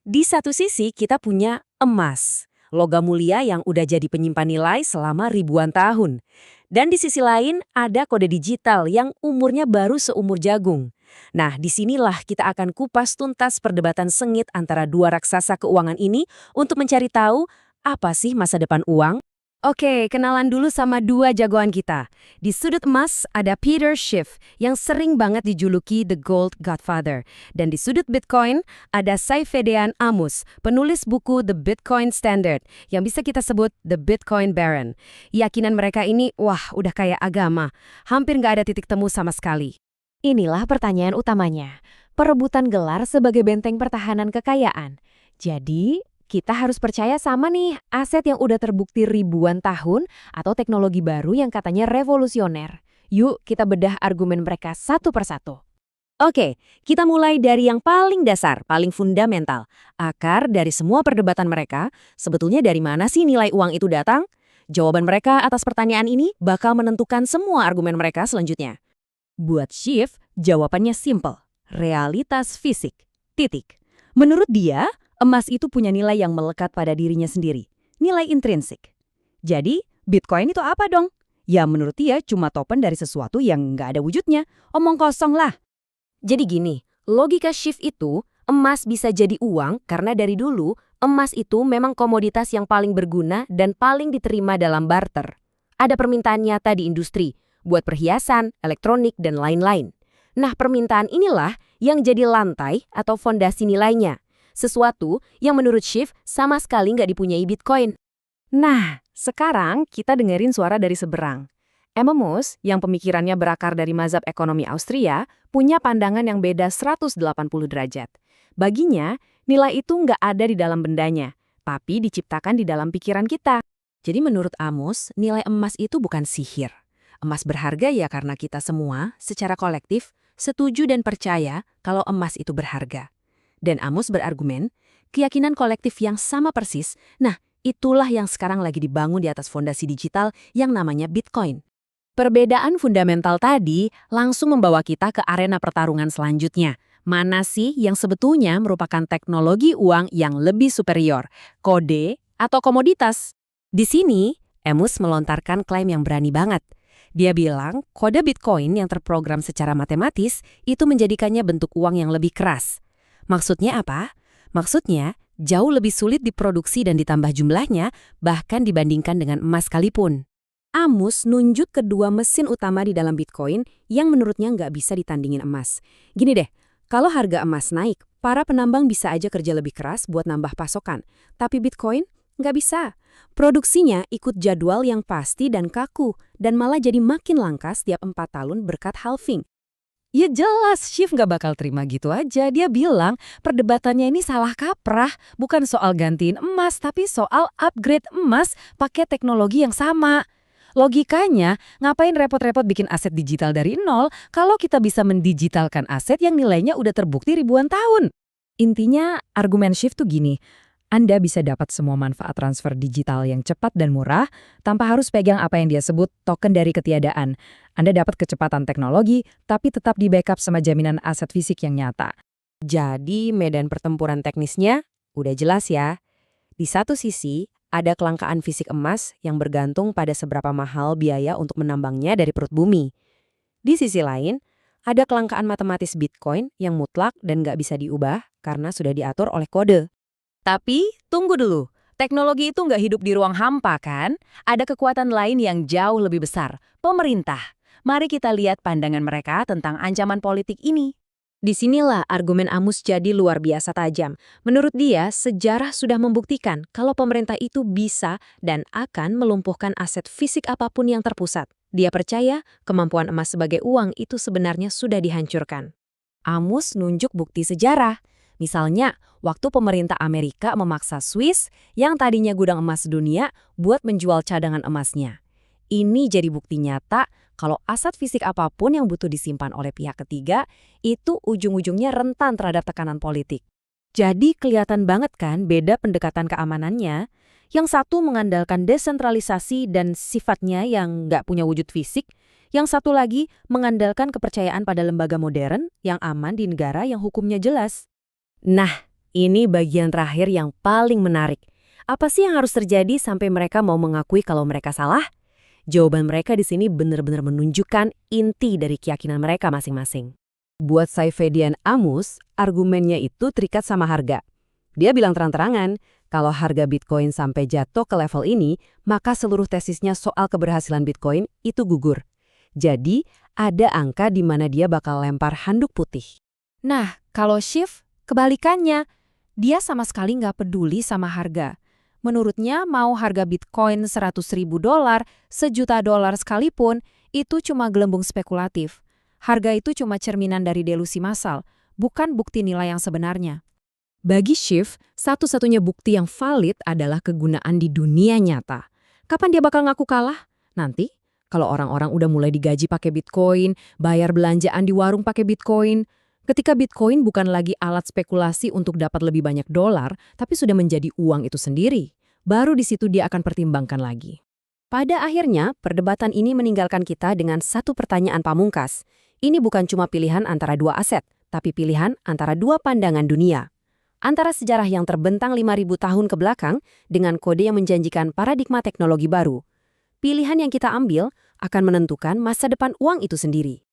Di satu sisi kita punya emas, logam mulia yang udah jadi penyimpan nilai selama ribuan tahun. Dan di sisi lain ada kode digital yang umurnya baru seumur jagung. Nah, disinilah kita akan kupas tuntas perdebatan sengit antara dua raksasa keuangan ini untuk mencari tahu apa sih masa depan uang. Oke, kenalan dulu sama dua jagoan kita. Di sudut emas ada Peter Schiff yang sering banget dijuluki The Gold Godfather. Dan di sudut Bitcoin ada Saifedean Ammous, penulis buku The Bitcoin Standard yang bisa kita sebut The Bitcoin Baron. Keyakinan mereka ini, wah, udah kayak agama. Hampir nggak ada titik temu sama sekali. Inilah pertanyaan utamanya. Perebutan gelar sebagai benteng pertahanan kekayaan. Jadi, kita harus percaya sama nih aset yang udah terbukti ribuan tahun atau teknologi baru yang katanya revolusioner. Yuk kita bedah argumen mereka satu persatu. Oke, kita mulai dari yang paling dasar, paling fundamental. Akar dari semua perdebatan mereka, sebetulnya dari mana sih nilai uang itu datang? Jawaban mereka atas pertanyaan ini bakal menentukan semua argumen mereka selanjutnya. Buat Schiff, jawabannya simple. Realitas fisik. Titik. Menurut dia, emas itu punya nilai yang melekat pada dirinya sendiri. Nilai intrinsik. Jadi, Bitcoin itu apa dong? Ya menurut dia cuma token dari sesuatu yang nggak ada wujudnya. Omong kosong lah. Jadi gini, logika Schiff itu, emas bisa jadi uang karena dari dulu, emas itu memang komoditas yang paling berguna dan paling diterima dalam barter. Ada permintaan nyata di industri, buat perhiasan, elektronik, dan lain-lain. Nah, permintaan inilah yang jadi lantai atau fondasi nilainya. Sesuatu yang menurut Schiff sama sekali nggak dipunyai Bitcoin. Nah, sekarang kita dengerin suara dari seberang. Ammous, yang pemikirannya berakar dari mazhab ekonomi Austria, punya pandangan yang beda 180 derajat. Baginya, nilai itu nggak ada di dalam bendanya, tapi diciptakan di dalam pikiran kita. Jadi menurut Ammous, nilai emas itu bukan sihir. Emas berharga ya karena kita semua, secara kolektif, setuju dan percaya kalau emas itu berharga. Dan Ammous berargumen, keyakinan kolektif yang sama persis, nah itulah yang sekarang lagi dibangun di atas fondasi digital yang namanya Bitcoin. Perbedaan fundamental tadi langsung membawa kita ke arena pertarungan selanjutnya. Mana sih yang sebetulnya merupakan teknologi uang yang lebih superior, kode atau komoditas? Di sini, Ammous melontarkan klaim yang berani banget. Dia bilang kode Bitcoin yang terprogram secara matematis itu menjadikannya bentuk uang yang lebih keras. Maksudnya apa? Maksudnya, jauh lebih sulit diproduksi dan ditambah jumlahnya, bahkan dibandingkan dengan emas sekalipun. Ammous nunjuk kedua mesin utama di dalam Bitcoin yang menurutnya nggak bisa ditandingin emas. Gini deh, kalau harga emas naik, para penambang bisa aja kerja lebih keras buat nambah pasokan. Tapi Bitcoin nggak bisa. Produksinya ikut jadwal yang pasti dan kaku, dan malah jadi makin langka setiap 4 tahun berkat halving. Ya jelas, Schiff nggak bakal terima gitu aja. Dia bilang perdebatannya ini salah kaprah. Bukan soal gantiin emas, tapi soal upgrade emas pakai teknologi yang sama. Logikanya, ngapain repot-repot bikin aset digital dari nol kalau kita bisa mendigitalkan aset yang nilainya udah terbukti ribuan tahun? Intinya, argumen Schiff tuh gini. Anda bisa dapat semua manfaat transfer digital yang cepat dan murah tanpa harus pegang apa yang dia sebut token dari ketiadaan. Anda dapat kecepatan teknologi, tapi tetap di-backup sama jaminan aset fisik yang nyata. Jadi medan pertempuran teknisnya udah jelas ya. Di satu sisi, ada kelangkaan fisik emas yang bergantung pada seberapa mahal biaya untuk menambangnya dari perut bumi. Di sisi lain, ada kelangkaan matematis Bitcoin yang mutlak dan nggak bisa diubah karena sudah diatur oleh kode. Tapi, tunggu dulu. Teknologi itu nggak hidup di ruang hampa, kan? Ada kekuatan lain yang jauh lebih besar, pemerintah. Mari kita lihat pandangan mereka tentang ancaman politik ini. Disinilah argumen Ammous jadi luar biasa tajam. Menurut dia, sejarah sudah membuktikan kalau pemerintah itu bisa dan akan melumpuhkan aset fisik apapun yang terpusat. Dia percaya kemampuan emas sebagai uang itu sebenarnya sudah dihancurkan. Ammous nunjuk bukti sejarah. Misalnya, waktu pemerintah Amerika memaksa Swiss yang tadinya gudang emas dunia buat menjual cadangan emasnya. Ini jadi bukti nyata kalau aset fisik apapun yang butuh disimpan oleh pihak ketiga, itu ujung-ujungnya rentan terhadap tekanan politik. Jadi kelihatan banget kan beda pendekatan keamanannya. Yang satu mengandalkan desentralisasi dan sifatnya yang nggak punya wujud fisik. Yang satu lagi mengandalkan kepercayaan pada lembaga modern yang aman di negara yang hukumnya jelas. Nah, Ini bagian terakhir yang paling menarik. Apa sih yang harus terjadi sampai mereka mau mengakui kalau mereka salah? Jawaban mereka di sini benar-benar menunjukkan inti dari keyakinan mereka masing-masing. Buat Saifedian Amus, argumennya itu terikat sama harga. Dia bilang terang-terangan, kalau harga Bitcoin sampai jatuh ke level ini, maka seluruh tesisnya soal keberhasilan Bitcoin itu gugur. Jadi, ada angka di mana dia bakal lempar handuk putih. Nah, kalau Schiff, kebalikannya. Dia sama sekali nggak peduli sama harga. Menurutnya mau harga Bitcoin $100.000, $1.000.000 sekalipun, itu cuma gelembung spekulatif. Harga itu cuma cerminan dari delusi massal, bukan bukti nilai yang sebenarnya. Bagi Schiff, satu-satunya bukti yang valid adalah kegunaan di dunia nyata. Kapan dia bakal ngaku kalah? Nanti, kalau orang-orang udah mulai digaji pakai Bitcoin, bayar belanjaan di warung pakai Bitcoin. Ketika Bitcoin bukan lagi alat spekulasi untuk dapat lebih banyak dolar, tapi sudah menjadi uang itu sendiri, baru di situ dia akan pertimbangkan lagi. Pada akhirnya, perdebatan ini meninggalkan kita dengan satu pertanyaan pamungkas. Ini bukan cuma pilihan antara dua aset, tapi pilihan antara dua pandangan dunia. Antara sejarah yang terbentang 5.000 tahun ke belakang dengan kode yang menjanjikan paradigma teknologi baru. Pilihan yang kita ambil akan menentukan masa depan uang itu sendiri.